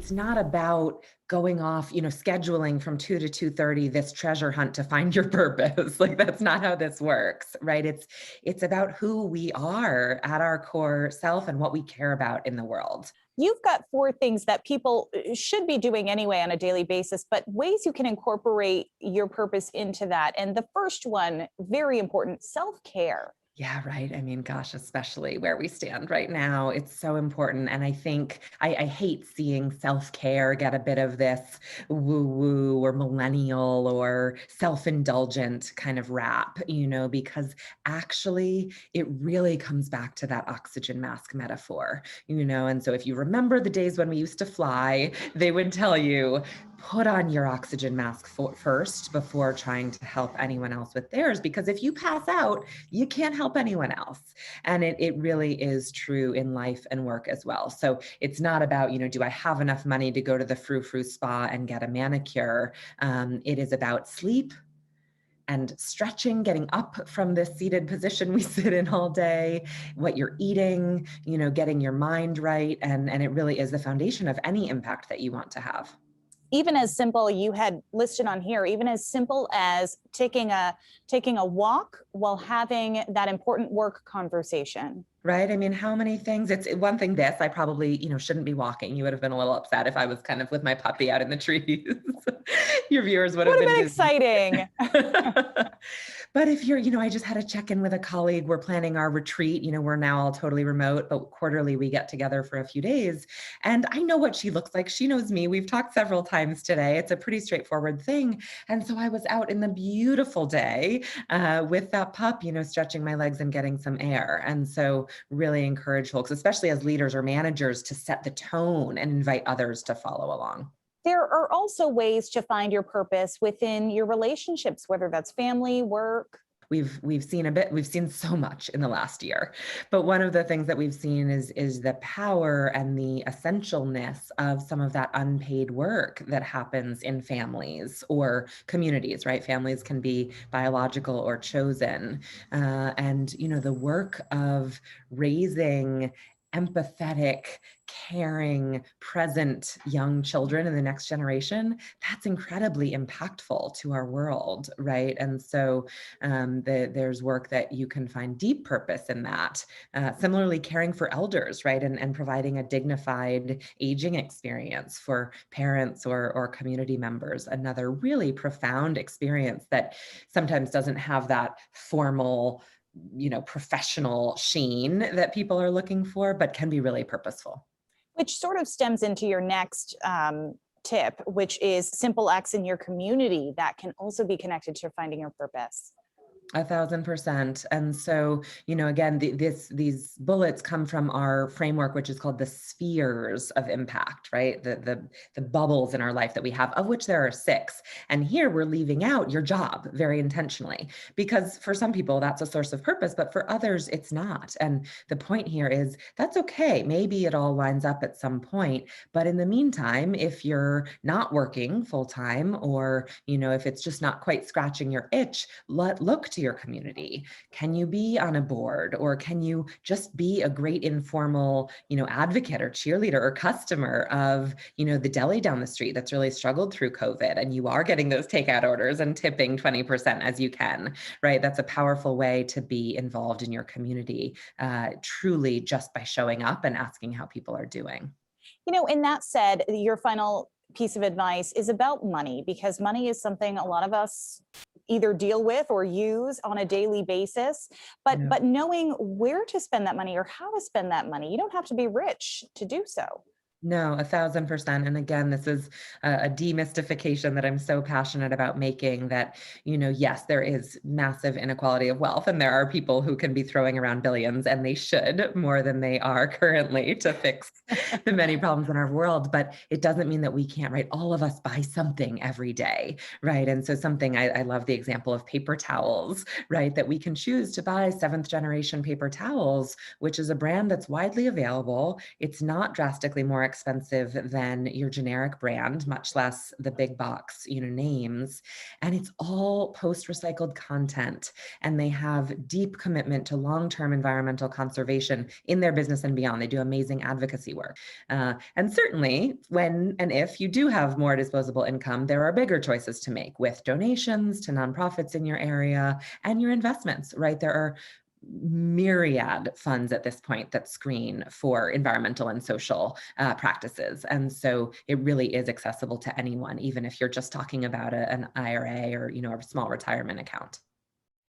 It's not about going off, scheduling from 2 to 2:30 this treasure hunt to find your purpose. Like that's not how this works, right? It's about who we are at our core self and what we care about in the world. You've got four things that people should be doing anyway on a daily basis, but ways you can incorporate your purpose into that. And the first one, very important, self care. Yeah, right. I mean, gosh, especially where we stand right now, it's so important. And I think I hate seeing self care get a bit of this woo woo or millennial or self indulgent kind of rap, because actually it really comes back to that oxygen mask metaphor. And so if you remember the days when we used to fly, they would tell you, put on your oxygen mask first before trying to help anyone else with theirs. Because if you pass out, you can't help anyone else. And it really is true in life and work as well. So it's not about, do I have enough money to go to the frou frou spa and get a manicure? It is about sleep and stretching, getting up from this seated position we sit in all day, what you're eating, getting your mind right. And it really is the foundation of any impact that you want to have. Even as simple, you had listed on here, even as simple as taking a walk while having that important work conversation. Right? I mean, how many things? It's one thing this, I probably, shouldn't be walking. You would have been a little upset if I was kind of with my puppy out in the trees. Your viewers would have Would have been been busy. exciting. But if I just had a check-in with a colleague. We're planning our retreat. We're now all totally remote, but quarterly we get together for a few days. And I know what she looks like. She knows me. We've talked several times today. It's a pretty straightforward thing. And so I was out in the beautiful day with that pup, stretching my legs and getting some air. And so really encourage folks, especially as leaders or managers, to set the tone and invite others to follow along. There are also ways to find your purpose within your relationships, whether that's family, work. We've seen so much in the last year. But one of the things that we've seen is the power and the essentialness of some of that unpaid work that happens in families or communities, right? Families can be biological or chosen. And the work of raising empathetic, caring, present young children in the next generation, that's incredibly impactful to our world, right? And so there's work that you can find deep purpose in that. Similarly, caring for elders, right? And providing a dignified aging experience for parents or community members. Another really profound experience that sometimes doesn't have that formal professional sheen that people are looking for, but can be really purposeful. Which sort of stems into your next tip, which is simple acts in your community that can also be connected to finding your purpose. 1,000%. And so, again, these bullets come from our framework, which is called the spheres of impact, right? The bubbles in our life that we have, of which there are 6. And here we're leaving out your job very intentionally, because for some people that's a source of purpose, but for others it's not. And the point here is that's okay. Maybe it all lines up at some point, but in the meantime, if you're not working full time, or if it's just not quite scratching your itch, look to your community. Can you be on a board, or can you just be a great informal, advocate or cheerleader or customer of, the deli down the street that's really struggled through COVID, and you are getting those takeout orders and tipping 20% as you can, right? That's a powerful way to be involved in your community, truly just by showing up and asking how people are doing. In that said, your final piece of advice is about money, because money is something a lot of us either deal with or use on a daily basis. Yeah. But knowing where to spend that money or how to spend that money, you don't have to be rich to do so. No, 1,000%. And again, this is a demystification that I'm so passionate about making, that, yes, there is massive inequality of wealth, and there are people who can be throwing around billions, and they should, more than they are currently, to fix the many problems in our world. But it doesn't mean that we can't, right? All of us buy something every day, right? And so I love the example of paper towels, right? That we can choose to buy 7th generation paper towels, which is a brand that's widely available. It's not drastically more expensive than your generic brand, much less the big box, names. And it's all post-recycled content. And they have deep commitment to long-term environmental conservation in their business and beyond. They do amazing advocacy work. And certainly when and if you do have more disposable income, there are bigger choices to make with donations to nonprofits in your area and your investments, right? There are myriad funds at this point that screen for environmental and social practices. And so it really is accessible to anyone, even if you're just talking about an IRA or, a small retirement account.